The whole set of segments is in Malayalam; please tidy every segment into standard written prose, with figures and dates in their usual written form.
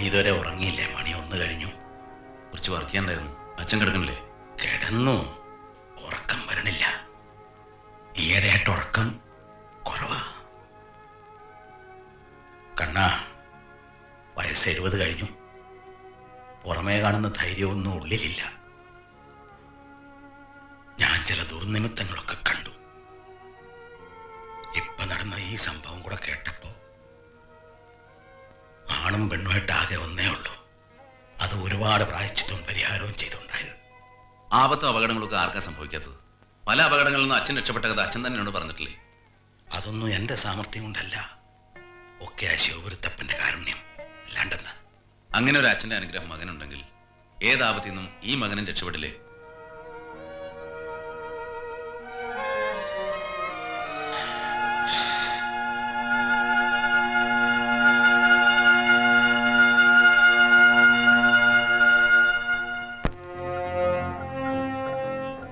ഇതുവരെ ഉറങ്ങിയില്ലേ? മണി 1 കഴിഞ്ഞു. കുറച്ച് വർക്ക് ചെയ്യാണ്ടായിരുന്നു. അച്ഛൻ കിടക്കണില്ലേ? കിടന്നു. ഉറക്കം വരണില്ല. ഈയിടെയായിട്ട് ഉറക്കം കുറവാ. കണ്ണാ, വയസ്സ് 70 കഴിഞ്ഞു. പുറമേ കാണുന്ന ധൈര്യമൊന്നും ഉള്ളിലില്ല. ഞാൻ ചില ദുർനിമിത്തങ്ങളൊക്കെ കണ്ടു. ഇപ്പൊ നടന്ന ഈ സംഭവം കൂടെ കേട്ടപ്പോ ആണും പെണ്ണുമായിട്ട് ആകെ ഒന്നേ ഉള്ളൂ. അത് ഒരുപാട് പ്രായശ്ചിത്തവും പരിഹാരവും ചെയ്തുണ്ടായത്. ആപത്തും അപകടങ്ങളൊക്കെ ആർക്കാ സംഭവിക്കാത്തത്? പല അപകടങ്ങളിൽ നിന്ന് അച്ഛൻ രക്ഷപ്പെട്ട കഥ അച്ഛൻ തന്നെയോട് പറഞ്ഞിട്ടില്ലേ? അതൊന്നും എന്റെ സാമർഥ്യം കൊണ്ടല്ല, ഒക്കെ ആ ശിവപുരത്തപ്പന്റെ കാരുണ്യം. അല്ലാണ്ടെന്താ? അങ്ങനെ ഒരു അച്ഛന്റെ അനുഗ്രഹം മകനുണ്ടെങ്കിൽ ഏതാപത്തിൽ നിന്നും ഈ മകനും രക്ഷപ്പെടില്ലേ?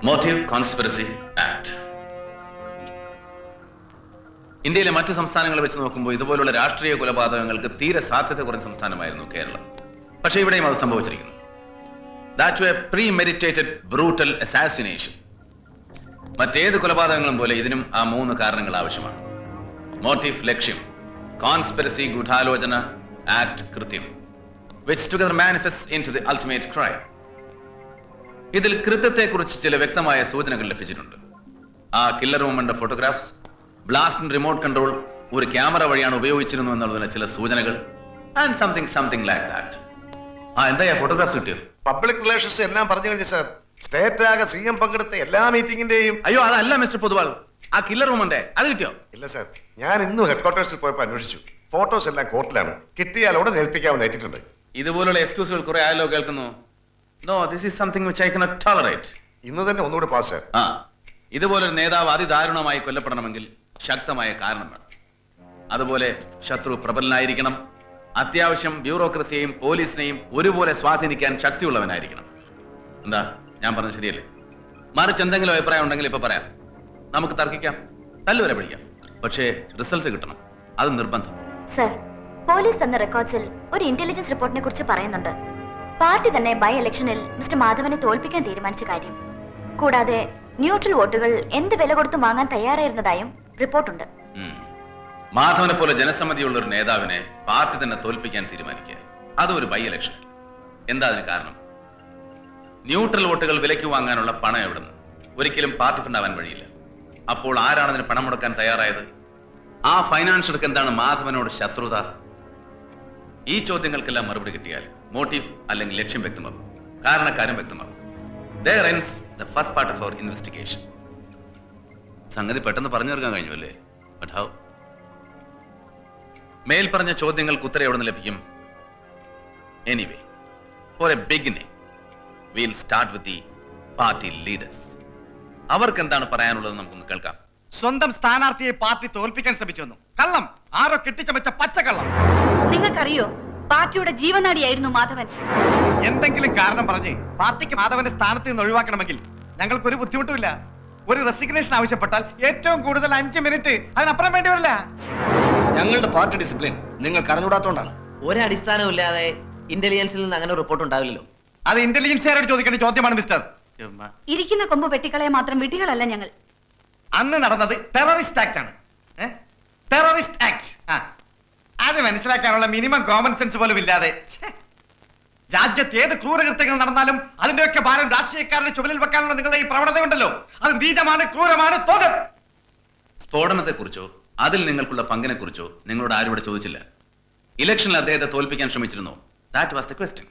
Motive conspiracy act. ഇന്ത്യയിലെ മറ്റ് സംസ്ഥാനങ്ങളെ വെച്ച് നോക്കുമ്പോൾ ഇതുപോലുള്ള രാഷ്ട്രീയ കൊലപാതകങ്ങൾക്ക് തീരെ സാധ്യത കുറഞ്ഞ സംസ്ഥാനമായിരുന്നു കേരളം. പക്ഷേ ഇവിടെയും അത് സംഭവിച്ചിരിക്കുന്നു. That was a premeditated brutal assassination. മറ്റേത് കൊലപാതകങ്ങളും പോലെ ഇതിനും ആ 3 കാരണങ്ങൾ ആവശ്യമാണ്. മോട്ടീവ് ലക്ഷ്യം, കോൺസ്പിറസി ഗൂഢാലോചന, ആക്ട് കൃത്യം, which together manifests into the ultimate crime. ഇതിൽ കൃത്യത്തെക്കുറിച്ച് ചില വ്യക്തമായ സൂചനകൾ ലഭിച്ചിട്ടുണ്ട്. ആ കില്ലർ വുമന്റെ ഫോട്ടോഗ്രാഫ്സ്, ബ്ലാസ്റ്റ് റിമോട്ട് കൺട്രോൾ ഒരു ക്യാമറ വഴിയാണ് ഉപയോഗിച്ചിരുന്നു എന്നുള്ളതിന് ചില സൂചനകൾ, ആൻഡ് സംതിങ് ലൈക്ക് ദാറ്റ്. എന്താ ഫോട്ടോഗ്രാഫ്സ് കിട്ടിയോ? പബ്ലിക് റിലേഷൻസ് എല്ലാം പറഞ്ഞു കഴിഞ്ഞു സാർ. സ്റ്റേറ്റ് ആകെ CM പങ്കെടുത്ത എല്ലാ മീറ്റിംഗിന്റെയും. അയ്യോ, അതല്ല മിസ്റ്റർ പൊതുവാൾ, ആ കില്ലർ വുമന്റെ അത് കിട്ടിയോ? ഇല്ല സാർ, ഞാൻ ഇന്നും ഹെഡ്ക്വാർട്ടേഴ്സിൽ പോയപ്പോൾ അന്വേഷിച്ചു. ഫോട്ടോസ് എല്ലാം കോർട്ടിലാണ്. കിട്ടിയാൽ ഉടനെ ഏൽപ്പിക്കാമെന്ന് ഏറ്റിട്ടുണ്ട്. ഇതുപോലുള്ള എക്സ്ക്യൂസുകൾ കുറെ ആയല്ലോ കേൾക്കുന്നു. No, this is something which I cannot tolerate. ഇന്ന് തന്നെ ഒന്നുകൂടെ പാസ് സാർ. ഇതുപോലൊരു നേതാവ് അതിദാരുണമായി കൊല്ലപ്പെടണമെങ്കിൽ ശക്തമായ കാരണം വേണം. അതുപോലെ ശത്രു പ്രബലനായിരിക്കണം. അത്യാവശ്യം ബ്യൂറോക്രസിയെയും പോലീസിനെയും ഒരുപോലെ സ്വാധീനിക്കാൻ ശക്തിയുള്ളവനായിരിക്കണം. എന്താ ഞാൻ പറഞ്ഞത് ശരിയല്ലേ? മറിച്ച് എന്തെങ്കിലും അഭിപ്രായം ഉണ്ടെങ്കിൽ ഇപ്പൊ പറയാം. നമുക്ക് തർക്കിക്കാം, തല്ലുവരെ പിടിക്കാം. പക്ഷേ റിസൾട്ട് കിട്ടണം, അത് നിർബന്ധം. സർ, പോലീസ് തന്ന റെക്കോർഡ്സിൽ ഒരു ഇന്റലിജൻസ് റിപ്പോർട്ടിനെ കുറിച്ച് പറയുന്നുണ്ട്. പാർട്ടി തന്നെ ബൈ ഇലക്ഷനിൽ മിസ്റ്റർ മാധവനെ തോൽപ്പിക്കാൻ തീരുമാനിച്ച കാര്യം. കൂടാതെ ന്യൂട്രൽ വോട്ടുകൾ എന്ത് വില കൊടുത്തും വാങ്ങാൻ തയ്യാറായിരുന്നതായും റിപ്പോർട്ടുണ്ട്. മാധവനെ പോലെ ജനസമ്മതിയുള്ള ഒരു നേതാവിനെ പാർട്ടി തന്നെ തോൽപ്പിക്കാൻ തീരുമാനിക്കുക, അതും ഒരു ബൈ ഇലക്ഷനിൽ. എന്താ അതിന് കാരണം? ന്യൂട്രൽ വോട്ടുകൾ വിലയ്ക്ക് വാങ്ങാനുള്ള പണം എവിടുന്ന്? ഒരിക്കലും പാർട്ടി ഫണ്ടാവാൻ വഴിയില്ല. അപ്പോൾ ആരാണ് അതിന് പണം മുടക്കാൻ തയ്യാറായത്? ആ ഫൈനാൻഷ്യർക്ക് എന്താണ് മാധവനോട് ശത്രുത? ഈ ചോദ്യങ്ങൾക്കെല്ലാം മറുപടി കിട്ടിയാൽ മോട്ടീവ് അല്ലെങ്കിൽ ലക്ഷ്യം വ്യക്തമാകും, കാരണക്കാരും വ്യക്തമാകും. There ends the first part of our investigation. സംഗതി പെട്ടെന്ന് പറഞ്ഞു തീർക്കാൻ കഴിഞ്ഞു അല്ലേ? But how? മേൽ പറഞ്ഞ ചോദ്യങ്ങൾക്ക് ഉത്തരം എവിടെ നിന്ന് ലഭിക്കും? Anyway, for a beginning, we'll start with the party leaders. അവർക്ക് എന്താണ് പറയാനുള്ളത് നമുക്കൊന്ന് കേൾക്കാം. സ്വന്തം സ്ഥാനാർത്ഥിയെ പാർട്ടി തോൽപ്പിക്കാൻ ശ്രമിച്ചു. കള്ളം, ആരോ കെട്ടിച്ചമച്ച പച്ചക്കള്ളം. നിങ്ങൾക്കറിയോ, പാർട്ടിയുടെ ജീവനാടിയായിരുന്നു മാധവൻ. എന്തെങ്കിലും കാരണം പറഞ്ഞ് പാർട്ടിക്ക് മാധവന്റെ സ്ഥാനത്ത് നിന്ന് ഒഴിവാക്കണമെങ്കിൽ ഞങ്ങൾക്ക് ഒരു ബുദ്ധിമുട്ടുമില്ല. ഒരു റെസിഗ്നേഷൻ ആവശ്യപ്പെട്ടാൽ ഏറ്റവും കൂടുതൽ 5 മിനിറ്റ്, അതിനപ്പുറം വേണ്ടി വരില്ല. ഞങ്ങളുടെ പാർട്ടി ഡിസിപ്ലിൻ നിങ്ങൾക്ക് അറിഞ്ഞൂടാത്തോണ്ടാണ്. ഒരടിസ്ഥാനമില്ലാതെ ഇന്റലിജൻസിൽ നിന്ന് അങ്ങനെ റിപ്പോർട്ട് ഉണ്ടാവില്ലല്ലോ. അത് ഇന്റലിജൻസുകാരോട് ചോദിക്കേണ്ട ചോദ്യമാണ് മിസ്റ്റർ. ഇരിക്കുന്ന കൊമ്പ് വെട്ടിക്കളയെ മാത്രം വിട്ടികളല്ല ഞങ്ങൾ. അന്ന് നടന്നത് ടെററിസ്റ്റ് ആക്ട് ആണ്. Terrorist act. അത് മനസ്സിലാക്കാനുള്ള മിനിമം കോമൺ സെൻസ് പോലും ഇല്ലാതെ രാജ്യത്ത് ഏത് ക്രൂരകൃത്യങ്ങൾ നടന്നാലും അതിന്റെയൊക്കെ ഭാരം രാഷ്ട്രീയക്കാരുടെ ചുമലിൽ വെക്കാനുള്ള നിങ്ങളുടെ ഈ പ്രവണതയുണ്ടല്ലോ, അത് നീചമാണ്, ക്രൂരമാണ്, തോന്നും. സ്ഫോടനത്തെക്കുറിച്ചോ അതിൽ നിങ്ങൾക്കുള്ള പങ്കിനെ കുറിച്ചോ നിങ്ങളോട് ആരും ഇവിടെ ചോദിച്ചില്ല. ഇലക്ഷനിൽ അദ്ദേഹത്തെ തോൽപ്പിക്കാൻ ശ്രമിച്ചിരുന്നോ? That was the question.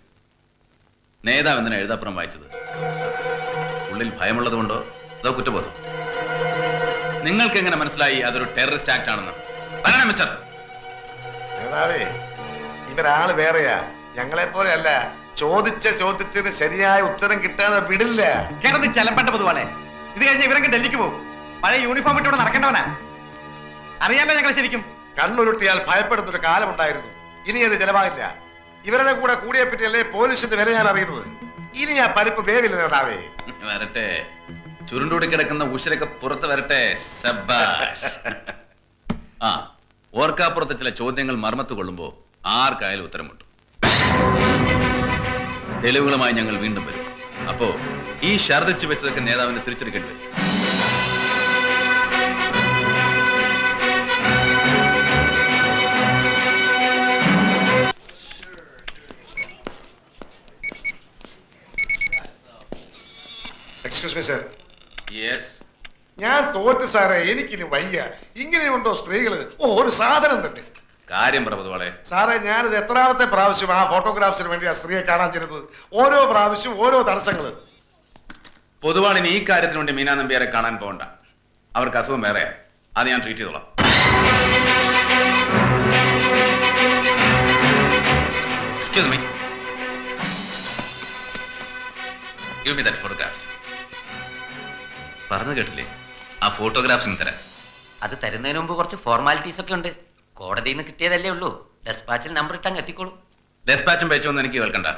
നേതാവ് എന്തിനാ എഴുതാപ്പുറം വായിച്ചത്? ഉള്ളിൽ ഭയമുള്ളത് കൊണ്ടോ അതോ കുറ്റബോധം? നിങ്ങൾക്ക് എങ്ങനെ മനസ്സിലായി അതൊരു ടെററിസ്റ്റ് ആക്ട് ആണെന്ന്? പറയണേ മിസ്റ്റർ. നേതാവേ, ഇവരാള് വേറെയാ, ഞങ്ങളെ പോലെ അല്ല. ചോദിച്ച ചോദ്യത്തിന് ശരിയായ ഉത്തരം കിട്ടാതെ വിടില്ല. കിടന്ന് ചെലമ്പേണ്ട പൊതുവാളെ. ഇത് കഴിഞ്ഞ് ഇവരൊക്കെ ഡൽഹിക്ക് പോകും. പഴയ യൂണിഫോം ഇട്ട് ഇവിടെ നടക്കേണ്ടവനാ. അറിയാമോ ഞങ്ങൾ ശരിക്കും? കണ്ണുരുട്ടിയാൽ ഭയപ്പെടുന്നൊരു കാലമുണ്ടായിരുന്നു. ഇനി അത് ചെലവാകില്ല. ഇവരുടെ കൂടെ കൂടിയെ പറ്റിയല്ലേ പോലീസിന്റെ വില ഞാൻ അറിയുന്നത്. ഇനി ആ പരിപ്പ് വേവില്ല നേതാവേ. വരട്ടെ, ചുരുണ്ടൂടി കിടക്കുന്ന ഉശരൊക്കെ പുറത്ത് വരട്ടെ. ഓർക്കാപ്പുറത്തെ ചില ചോദ്യങ്ങൾ മർമ്മത്ത് കൊള്ളുമ്പോ ആർക്കായാലും ഉത്തരം കിട്ടും. തെളിവുകളുമായി ഞങ്ങൾ വീണ്ടും വരും. അപ്പോ ഈ ഛർദ്ദിച്ചു വെച്ചതൊക്കെ നേതാവിനെ തിരിച്ചെടുക്കേണ്ടി വരും. Excuse me sir. യെസ്. ഞാൻ തോറ്റ് സാറേ, എനിക്കിനി വയ്യ. ഇങ്ങനെയുണ്ടോ സ്ത്രീകള്? ഓ, ഒരു സാധനം തന്നെ. കാര്യം പ്രഭുതോളെ. സാറേ, ഞാനിത് എത്രാമത്തെ പ്രാവശ്യം ആ ഫോട്ടോഗ്രാഫ്സിന് വേണ്ടി ആ സ്ത്രീയെ കാണാൻ ചെല്ലുന്നത്. ഓരോ പ്രാവശ്യം ഓരോ തടസ്സങ്ങള്. പൊതുവാളിന് ഈ കാര്യത്തിന് വേണ്ടി മീനാ നമ്പ്യാരെ കാണാൻ പോകണ്ട. അവർക്ക് അസുഖം വേറെ. അത് ഞാൻ ട്രീറ്റ് ചെയ്തോളാം. Excuse me. Give me that photographs. പറഞ്ഞു കേട്ടില്ലേ? ആ ഫോട്ടോഗ്രാഫ്സിന് തരാം. അത് തരുന്നതിന് മുമ്പ് കുറച്ച് ഫോർമാലിറ്റീസ് ഒക്കെ ഉണ്ട്. കോടതിയിൽ നിന്ന് കിട്ടിയതല്ലേ ഉള്ളൂ. ഡെസ്പാച്ചിൽ നമ്പർ ഇട്ടങ്ങ് എത്തിക്കോളൂ. ഡെസ്പാച്ചും പേച്ചൊന്നും എനിക്ക് കേൾക്കണ്ട.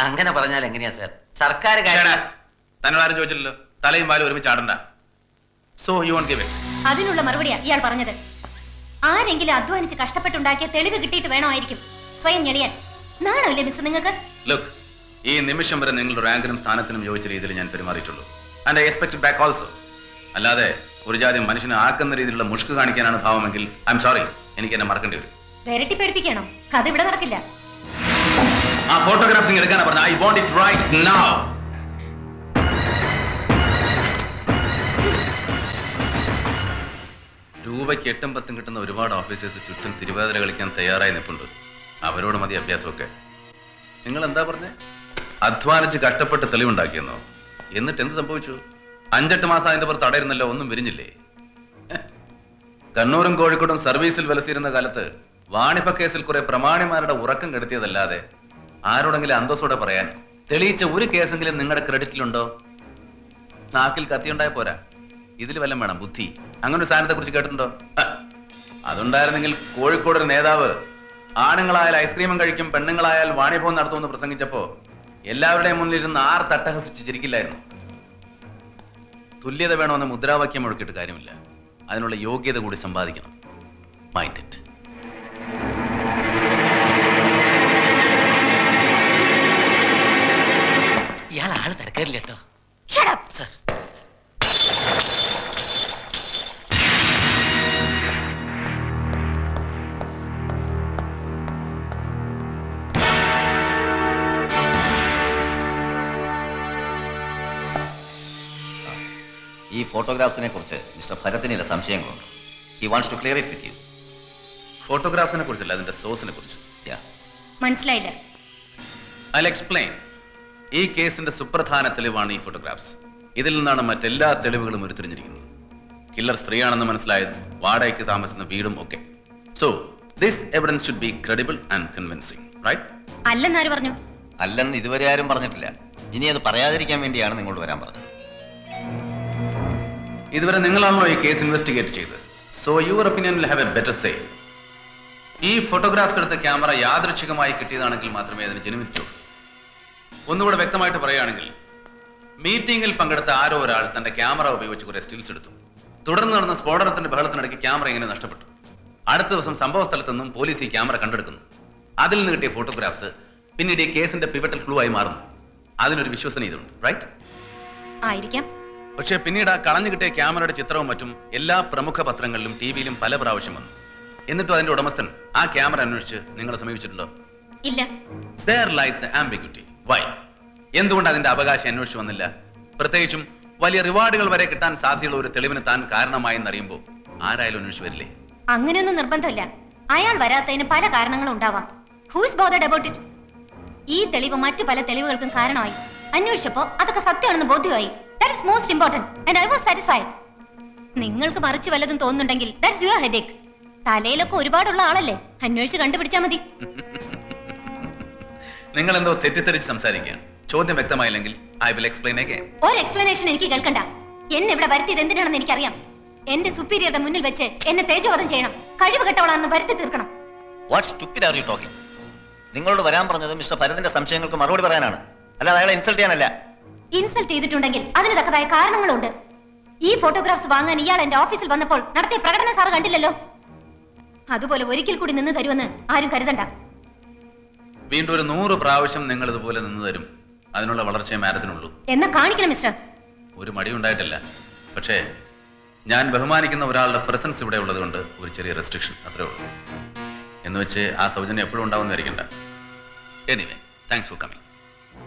അങ്ങനെ പറഞ്ഞാൽ എങ്ങനെയാ സാർ? സർക്കാർ തന്നോട് ആരും ചോദിച്ചില്ലല്ലോ. തലയും പാലും ഒരുമിച്ച് ആടണ്ട. So you won't give it. അതിനുള്ള മറുപടിയാ ഇയാൾ പറഞ്ഞത്. ആരെങ്കിലും അധ്വാനിച്ച് കഷ്ടപ്പെട്ടുണ്ടാക്കിയ തെളിവ് കിട്ടിയിട്ട് വേണമായിരിക്കും സ്വയം ഞെളിയാൻ. നാണല്ലേ മിസ്റ്റർ നിങ്ങൾക്ക്? ലുക്ക്, ഈ നിമിഷം വരെ നിങ്ങളുടെ റാങ്കിനും സ്ഥാനത്തിനും യോജിച്ച രീതിയിൽ ഞാൻ പെരുമാറിയിട്ടുള്ളൂ. And I expect back also. അല്ലാതെ ഒരു ജാതി മനുഷ്യനെ ആക്കുന്ന രീതിയിലുള്ള മുഷ്ക് കാണിക്കാനാണ് ഭാവമെങ്കിൽ ഐ എം സോറി, എനിക്ക് എന്നെ മറക്കേണ്ടി വരും. വെരട്ടി പേടിപ്പിക്കണോ? അത് ഇവിടെ നടക്കില്ല. ആ ഫോട്ടോഗ്രാഫ്സ് എടുക്കാനാ പറഞ്ഞ. I want it right now. രൂപയ്ക്ക് 8ഉം 10ഉം കിട്ടുന്ന ഒരുപാട് ഓഫീസേഴ്സ് ചുറ്റും തിരുവാതിര കളിക്കാൻ തയ്യാറായി നിൽപ്പുണ്ട്. അവരോട് മതി അഭ്യാസമൊക്കെ. നിങ്ങൾ എന്താ പറഞ്ഞേ? അധ്വാനിച്ച് കഷ്ടപ്പെട്ട് തെളിവുണ്ടാക്കിയെന്നോ? എന്നിട്ട് എന്ത് സംഭവിച്ചു? 5-8 മാസം അതിന്റെ പുറത്ത് അടയിരുന്നല്ലോ, ഒന്നും വിരിഞ്ഞില്ലേ? കണ്ണൂരും കോഴിക്കോടും സർവീസിൽ വിലസിയിരുന്ന കാലത്ത് വാണിഭ കേസിൽ കുറെ പ്രമാണിമാരുടെ ഉറക്കം കെടുത്തിയതല്ലാതെ ആരോടെങ്കിലും അന്തസ്സോടെ പറയാൻ തെളിയിച്ച ഒരു കേസെങ്കിലും നിങ്ങളുടെ ക്രെഡിറ്റിലുണ്ടോ? നാക്കിൽ കത്തിയുണ്ടായ പോരാ, ഇതിൽ വല്ലതും വേണം ബുദ്ധി. അങ്ങനെ ഒരു സാധനത്തെ കുറിച്ച് കേട്ടിട്ടുണ്ടോ? അതുണ്ടായിരുന്നെങ്കിൽ കോഴിക്കോട് ഒരു നേതാവ് ആണുങ്ങളായാൽ ഐസ്ക്രീമും കഴിക്കും, പെണ്ണുങ്ങളായാൽ വാണിഭവം നടത്തുമെന്ന് പ്രസംഗിച്ചപ്പോ എല്ലാവരുടെയും മുന്നിലിരുന്ന് ആർ തട്ടഹസിച്ച് ചിരിക്കില്ലായിരുന്നു. തുല്യത വേണമെന്ന് മുദ്രാവാക്യം മുഴക്കിയിട്ട് കാര്യമില്ല. അതിനുള്ള യോഗ്യത കൂടി സമ്പാദിക്കണം. Mind it. ഇയാൾ ആള് തിരക്കാരില്ല കേട്ടോ. സർ, ഈ ഫോട്ടോഗ്രാഫ്സിനെ കുറിച്ച് മിസ്റ്റർ ഭരത്തിന് ചില സംശയങ്ങളുണ്ട്. He wants to clear it with you. ഫോട്ടോഗ്രാഫ്സിനെ കുറിച്ചല്ല, അതിന്റെ സോഴ്സിനെ കുറിച്ച്. മനസ്സിലായില്ല. I explain. ഈ കേസിന്റെ സുപ്രധാന തെളിവാണ് ഈ ഫോട്ടോഗ്രാഫ്സ്. ഇതിൽ നിന്നാണ് മറ്റെല്ലാ തെളിവുകളും ഉരുത്തിരിഞ്ഞിരിക്കുന്നത്. കില്ലർ സ്ത്രീയാണെന്ന് മനസ്സിലായത്, വാടകയ്ക്ക് താമസിക്കുന്ന വീടും ഒക്കെ. So this evidence should be credible and convincing, right? അല്ലെന്നാര് പറഞ്ഞു? അല്ലെന്ന് ഇതുവരെ ആരും പറഞ്ഞിട്ടില്ല. ഇനി അത് പറയാതിരിക്കാൻ വേണ്ടിയാണ് നിങ്ങളോട് വരാൻ പറഞ്ഞത്. ഇതുവരെ നിങ്ങളാണല്ലോ ഈ കേസ് ഇൻവെസ്റ്റിഗേറ്റ് ചെയ്തത്. So your opinion will have A better say. ഈ ഫോട്ടോഗ്രാഫ്സ് എടുത്ത ക്യാമറ യാദൃച്ഛികമായി കിട്ടിയതാണെങ്കിൽ മാത്രമേ അതിന് ജനുവിറ്റി ഉള്ളൂ. ഒന്നുകൂടെ വ്യക്തമായിട്ട് പറയുകയാണെങ്കിൽ, മീറ്റിംഗിൽ പങ്കെടുത്ത ആരോ ഒരാൾ തന്റെ ക്യാമറ ഉപയോഗിച്ച് കുറെ സ്റ്റിൽസ് എടുത്തു. തുടർന്ന് നടന്ന സ്ഫോടനത്തിന്റെ ബഹളത്തിനിടയ്ക്ക് ക്യാമറ എങ്ങനെ നഷ്ടപ്പെട്ടു. അടുത്ത ദിവസം സംഭവ സ്ഥലത്ത് നിന്നും പോലീസ് ഈ ക്യാമറ കണ്ടെടുക്കുന്നു. അതിൽ നിന്ന് കിട്ടിയ ഫോട്ടോഗ്രാഫ്സ് പിന്നീട് ഈ കേസിന്റെ പിവറ്റൽ ക്ലൂ ആയി മാറുന്നു. അതിനൊരു വിശ്വസനീയതയുണ്ട്, റൈറ്റ്? ആയിരിക്കാം. പക്ഷേ പിന്നീട് ആ കളഞ്ഞു കിട്ടിയ ക്യാമറയുടെ ചിത്രവും മറ്റും എല്ലാ പ്രമുഖ പത്രങ്ങളിലും ടിവിയിലും പല പ്രാവശ്യം വന്നു. എന്നിട്ടും അതിന്റെ ഉടമസ്ഥൻ ആ ക്യാമറ അന്വേഷിച്ച് നിങ്ങളെ സമീപിച്ചിട്ടുണ്ടോ? ഇല്ല. There lies the ambiguity. Why? എന്തുകൊണ്ട് അതിന്റെ അവകാശം അന്വേഷിച്ചു വന്നില്ല? പ്രത്യേകിച്ചും വലിയ റിവാർഡുകൾ വരെ കിട്ടാൻ സാധ്യതയുള്ള ഒരു തെളിവിന് താൻ കാരണമായെന്നറിയുമ്പോൾ ആരായാലും അന്വേഷിച്ചു വരില്ലേ? അങ്ങനെയൊന്നും നിർബന്ധമില്ല. അയാൾ വരാത്തതിന് പല കാരണങ്ങളും ഉണ്ടാവാം. Who is bothered about it? ഈ തെളിവ് മറ്റു പല തെളിവുകൾക്കും കാരണമായി. അന്വേഷിച്ചപ്പോ അതൊക്കെ സത്യമാണെന്ന് ബോധ്യമായി. That is most important and I was satisfied. നിങ്ങൾക്ക് മറിച്ച് വല്ലതും തോന്നുന്നുണ്ടെങ്കിൽ that's your headache. തലയിലൊക്കെ ഒരുപാടുള്ള ആളല്ലേ, അന്വേഷിച്ച് കണ്ടുപിടിച്ചാ മതി. നിങ്ങൾ എന്തോ തെറ്റിദ്ധരിച്ച് സംസാരിക്കുകയാണ്. ചോദ്യം വ്യക്തമായില്ലെങ്കിൽ ഐ വിൽ എക്സ്പ്ലെയിൻ അഗൈൻ. ഒരു എക്സ്പ്ലനേഷൻ എനിക്ക് കേൾക്കണ്ട. എന്നെ ഇവിടെ വരുത്തിയത് എന്തിനാണെന്ന് എനിക്കറിയാം. എന്റെ സുപ്പീരിയറുടെ മുന്നിൽ വെച്ച് എന്നെ തേജോവധം ചെയ്യണം. കഴിവ് കെട്ടവളാണെന്ന് വരുത്തി തീർക്കണം. What stupid are you talking? നിങ്ങളോട് വരാൻ പറഞ്ഞത് മിസ്റ്റർ ഭരതിന്റെ സംശയങ്ങൾക്ക് മറുപടി പറയാനാണ്, അല്ലാതെ അയാളെ ഇൻസൾട്ട് ചെയ്യാനല്ല. ഇൻസൾട്ട് ചെയ്തിട്ടുണ്ടെങ്കിൽ അതിന് തക്കതായ കാരണങ്ങളുണ്ട്. ഈ ഫോട്ടോഗ്രാഫ്സ് വാങ്ങാൻ ഇയാൾ എന്റെ ഓഫീസിൽ വന്നപ്പോൾ നടത്തിയ പ്രകടനം സാറ് കണ്ടില്ലല്ലോ. അതുപോലെ ഒരിക്കൽ കൂടി നിന്ന് തരുമെന്ന് ആരും കരുതണ്ട. വീണ്ടും ഒരു 100 പ്രാവശ്യം നിങ്ങൾ ഇതുപോലെ നിന്ന് തരും. അതിനുള്ള വളർച്ചയെ മാരത്തിനുള്ളൂ. എന്നാ കാണിക്കണം മിസ്റ്റർ. ഒരു മടി ഉണ്ടായിട്ടില്ല. പക്ഷേ ഞാൻ ബഹുമാനിക്കുന്ന ഒരാളുടെ പ്രസൻസ് ഇവിടെ ഉള്ളത് കൊണ്ട് ഒരു ചെറിയ റെസ്ട്രിക്ഷൻ, അത്രേ ഉള്ളൂ. എന്ന് വെച്ച് ആ സൗജന്യം എപ്പോഴും ഉണ്ടാവുമെന്ന് വിചാരിക്കണ്ട. Anyway, thanks for coming.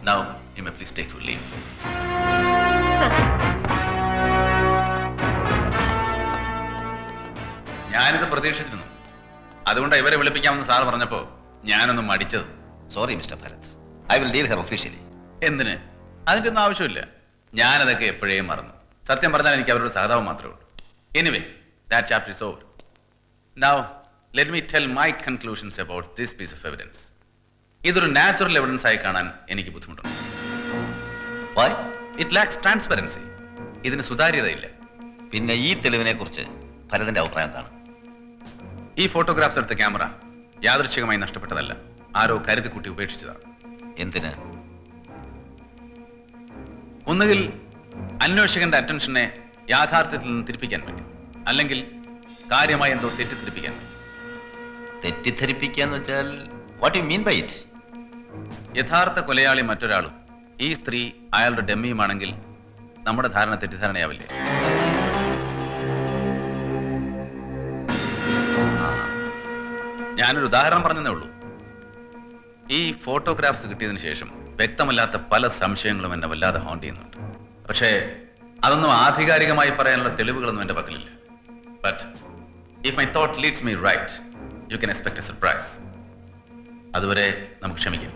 Now you may please take your leave. ഞാനിത് പ്രതീക്ഷിച്ചിരുന്നു. അതുകൊണ്ട് ഇവരെ വിളിപ്പിക്കാമെന്ന് സാർ പറഞ്ഞപ്പോ ഞാനൊന്നും മടിച്ചത്. Sorry mister Bharath, I will deal her officially. എന്തിന്? അതിന്റെ ഒന്നും ആവശ്യമില്ല. ഞാനതൊക്കെ എപ്പോഴേ മറന്നു. സത്യം പറഞ്ഞാൽ എനിക്ക് അവരുടെ സഹതാപം മാത്രമേ ഉള്ളൂ. Anyway, that chapter is over. Now let me tell my conclusions about this piece of evidence. ഇതൊരു നാച്ചുറൽ എവിഡൻസ് ആയി കാണാൻ എനിക്ക് ബുദ്ധിമുട്ടുണ്ട്. വൈ? It lacks transparency. ഇതിന് സുതാര്യതയില്ല. പിന്നെ ഈ തെളിവിനെ കുറിച്ച് ഭരതിന്റെ അഭിപ്രായം എന്താണ്? ഈ ഫോട്ടോഗ്രാഫ്സ് എടുത്ത ക്യാമറ യാദൃച്ഛികമായി നഷ്ടപ്പെട്ടതല്ല, ആരോ കരുതി കൂട്ടി ഉപേക്ഷിച്ചതാണ്. എന്തിന്? ഒന്നുകിൽ അന്വേഷകന്റെ അറ്റൻഷനെ യാഥാർത്ഥ്യത്തിൽ നിന്ന് തിരിപ്പിക്കാൻ വേണ്ടി, അല്ലെങ്കിൽ കാര്യമായി എന്തോ തെറ്റിദ്ധരിപ്പിക്കാൻ വേണ്ടി. തെറ്റിദ്ധരിപ്പിക്കാന്ന് വെച്ചാൽ what you mean by it? യഥാർത്ഥ കൊലയാളി മറ്റൊരാളും ഈ സ്ത്രീ അയാളുടെ ഡെമ്മിയുമാണെങ്കിൽ നമ്മുടെ ധാരണ തെറ്റിദ്ധാരണയാവില്ലേ? ഞാനൊരു ഉദാഹരണം പറഞ്ഞതേ ഉള്ളൂ. ഈ ഫോട്ടോഗ്രാഫ്സ് കിട്ടിയതിനു ശേഷം വ്യക്തമല്ലാത്ത പല സംശയങ്ങളും എന്നെ വല്ലാതെ ഹോണ്ട് ചെയ്യുന്നുണ്ട്. പക്ഷേ അതൊന്നും ആധികാരികമായി പറയാനുള്ള തെളിവുകളൊന്നും എൻ്റെ പക്കലില്ല. But if my thought leads me right, you can expect a surprise. അതുവരെ നമുക്ക് ക്ഷമിക്കാം.